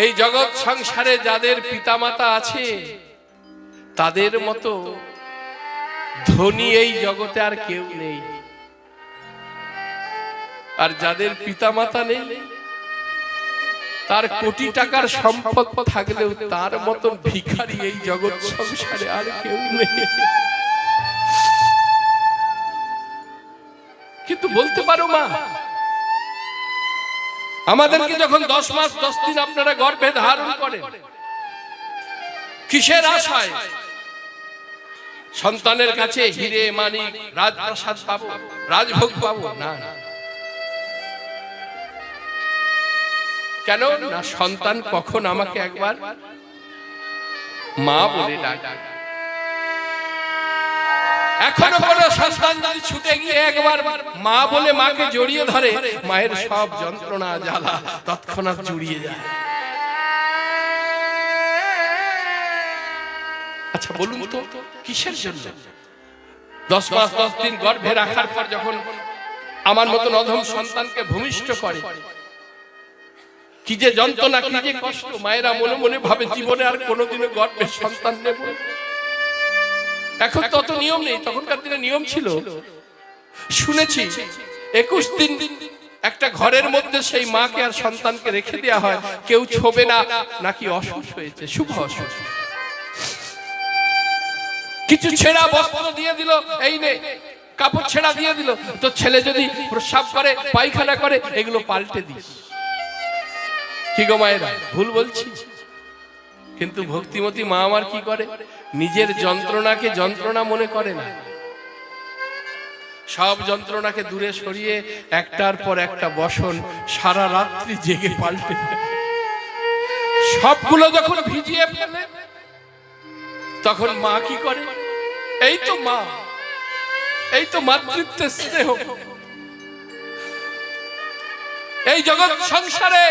এই জগৎ সংসারে যাদের পিতামাতা আছে তাদের মতো ধনী এই জগতে আর কেউ নেই। আর যাদের পিতামাতা নেই, তার কোটি টাকার সম্পদ থাকলেও তার মতন ভিখারি এই জগৎ সংসারে আর কেউ নেই। কিন্তু বলতে পারো মা, আমাদেরকে যখন 10 মাস 10 দিন আপনারা গর্ভে ধারণ করেন, কিসের আশায়? সন্তানের কাছে হিরে মানিক রাজপ্রাসাদ পাবো, রাজভোগ পাবো? না, কেন না? সন্তান কখন আমাকে একবার মা বলে ডাকে। এখনো কোন সন্তান যদি ছুটে গিয়ে একবার মা বলে মাকে জড়িয়ে ধরে, মায়ের সব যন্ত্রণা জ্বালা তৎক্ষণাৎ জুড়িয়ে যায়। আচ্ছা বলুন তো, কিসের জন্য? 10 মাস 10 দিন গর্ভে রাখার পর যখন আমার মতন অধম সন্তানকে ভূমিষ্ঠ করে, কি যে যন্ত্রণা, কি যে কষ্ট। মায়েরা মনে মনে ভাবে জীবনে আর কোনোদিনও গর্ভে সন্তান নেব। এখন তত নিয়ম নেই, তখনকার দিনে নিয়ম ছিল। শুনেছি 21 দিন একটা ঘরের মধ্যে সেই মাকে আর সন্তানকে রেখে দেওয়া হয়, কেউ ছোবে না, নাকি অসুখ হয়েছে, শুভ অসুখ। কিছু ছেঁড়া বস্ত্র দিয়ে দিল, এই নে কাপড় ছেঁড়া দিয়ে দিল, তো ছেলে যদি প্রস্রাব করে পায়খানা করে এগুলো পাল্টে দিস। কি গো মায়েরা, ভুল বলছি? কিন্তু ভক্তিমতী মা আমার কি করে? নিজের যন্ত্রণাকে যন্ত্রণা মনে করে না, সব যন্ত্রণাকে দূরে সরিয়ে একটার পর একটা বসন সারা রাত্রি জেগে পাল্টে সবগুলো যখন ভিজিয়ে ফেলে, তখন মা কি করে? এই তো মা, এই তো মাতৃত্বের স্নেহ। এই জগৎ সংসারে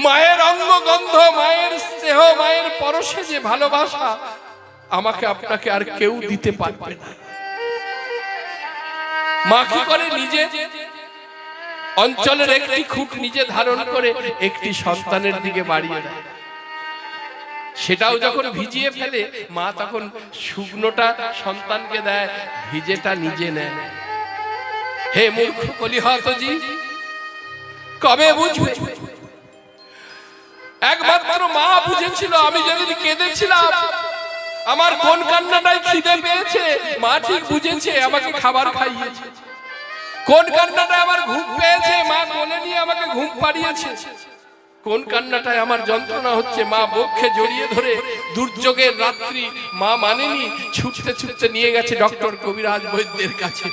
মায়ের অঙ্গ গন্ধ, মায়ের স্নেহ, মায়ের পরশে যে ভালোবাসা আমাকে আপনাকে আর কেউ দিতে পারবে না। মা কি করে? নিজে অঞ্চলের একটি খুঁট নিজে ধারণ করে একটি সন্তানের দিকে বাড়িয়ে দেয়। সেটাও যখন ভিজিয়ে ফেলে, মা তখন শুকনোটা সন্তানকে দেয়, ভিজেটা নিজে নেয়। হে মূর্খ কলিহতজি, কবে বুঝবে? একমাত্র মা বুঝেছিল। আমি যেদিন কেঁদেছিলাম, আমার কোন কান্নাটাই খিদে পেয়েছে, মা ঠিক বুঝেছে, আমাকে খাবার খাইয়েছে। কোন কান্নাটায় আমার ঘুম পেয়েছে, মা কোলে নিয়ে আমাকে ঘুম পাড়িয়েছে। কোন কান্নাটায় আমার যন্ত্রণা হচ্ছে, মা বক্ষে জড়িয়ে ধরে দুর্যোগের রাত্রি মা মানেনি, ছুটতে ছুটতে নিয়ে গেছে ডক্টর কবিরাজ বৈদ্যের কাছে।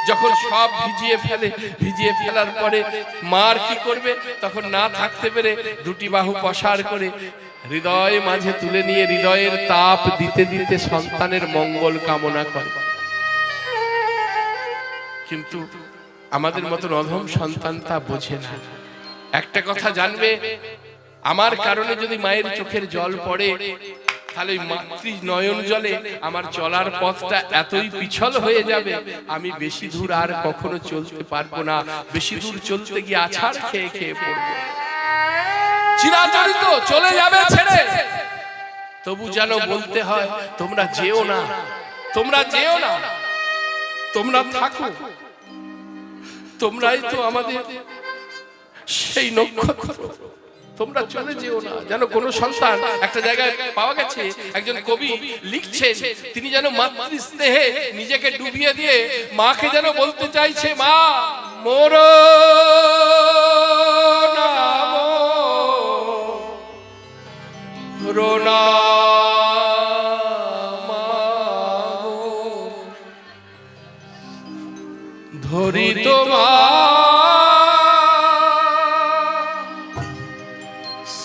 যখন সব ভিজিয়ে ফেলে, ভিজিয়ে ফেলার পরে মার কি করবে? তখন না থাকতে পেরে দুটি বাহু প্রসার করে হৃদয় মাঝে তুলে নিয়ে হৃদয়ের তাপ দিতে দিতে সন্তানের মঙ্গল কামনা করে। কিন্তু আমাদের মতন অধম সন্তান তা বোঝে না। একটা কথা জানবে, আমার কারণে যদি মায়ের চোখের জল পড়ে, তাহলে মাতৃ নয়ন জলে আমার চলার পথটা এতই পিছল হয়ে যাবে, আমি বেশি দূর আর কখনো চলতে পারবো না। বেশি দূর চলতে গিয়ে আছাড় খেয়ে খেয়ে পড়বো, চিরাচরিত চলে যাবে ছেড়ে। তবু যেন বলতে হয়, তোমরা যেও না, তোমরা যেও না, তোমরা থাকো, তোমরাই তো আমাদের সেই নক্ষত্র, তোমরা চলে যেও না। যেন কোন সন্তান, একটা জায়গায় পাওয়া গেছে একজন কবি লিখছেন, তিনি যেন মাতৃ স্নেহে নিজেকে ডুবিয়ে দিয়ে মাকে যেন বলতে চাইছে, মা মোর নাম রোনা, ধরি তোমার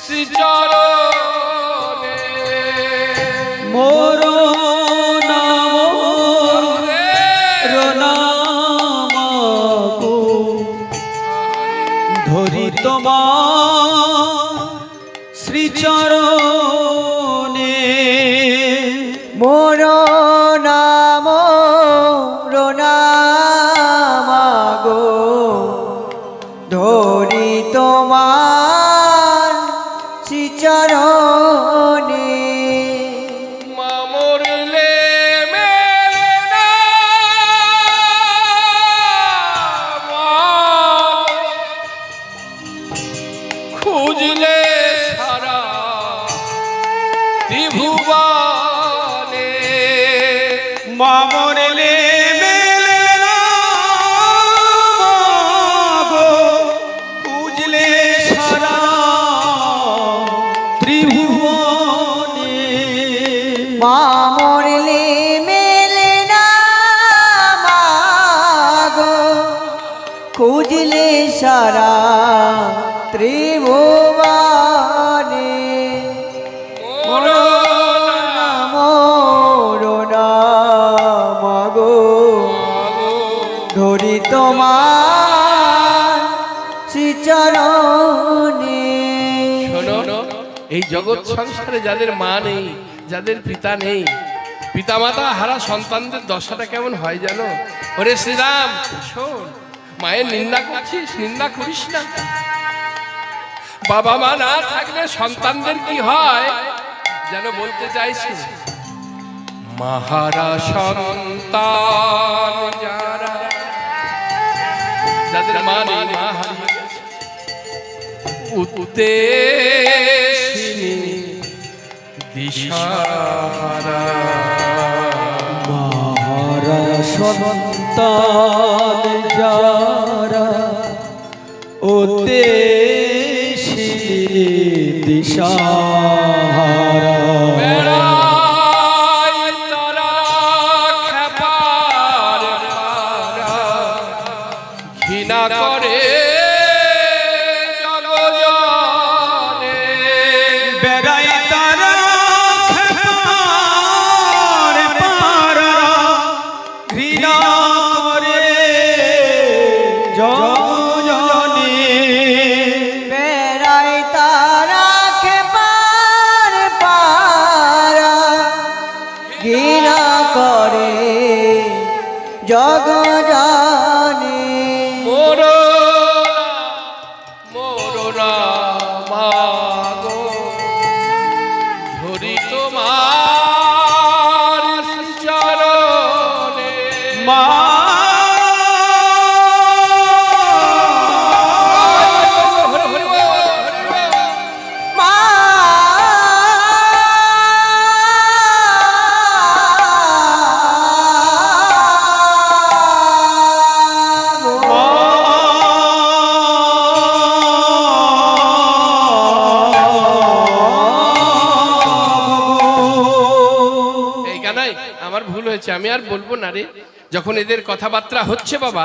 শ্রীচরণে, মোর নাম রোনাম গো, ধরি তোমার শ্রীচরণে। মোর নাম রোনাম গো, ধরি তোমার শ্রীচরণে মা মরলে মেলে না মন, খুঁজলে সারা ত্রিভুবনে। মা মরলে মেলে না গো, খুঁজলে সারা ত্রিভুবনে। মা মরলে মেলে না মাগো, খুঁজলে সারা ত্রিভুবনে। মোরনা মাগো, ধরি তোমার শ্রীচরণে। শোনো, এই জগৎ সংসারে যাদের মা নেই, যাদের পিতা নেই, পিতামাতা হারা সন্তানদের দশাটা কেমন হয় জানো? ওরে শ্রীরাম, শোন, মায়ের নিন্দা করছিস, নিন্দা করিস না। বাবা মা না থাকলে সন্তানদের কি হয় যেন বলতে চাইছি। মাহারা সন্তান যারা, যাদের মা নেই, মা হারিয়ে গেছে, উদ্দেশিনী দিশাহারা। মাহারা সন্তান যারা, উদ্দেশিনী দিশাহারা। বেড়ায় তারা খেপার পারা, ঘৃণা করে জগজনে। বেড়াই তারা খেপার পারা, ঘৃণা করে জগজনে। বেড়াই তারা খেপার পারা, ঘৃণা করে জগজনে। মোরনা মাগো, ধরি তোমার চরণে। মা মা এই গানাই আমার ভুল হয়েছে, আমি আর বলবো না রে। যখন এদের কথাবার্তা হচ্ছে বাবা,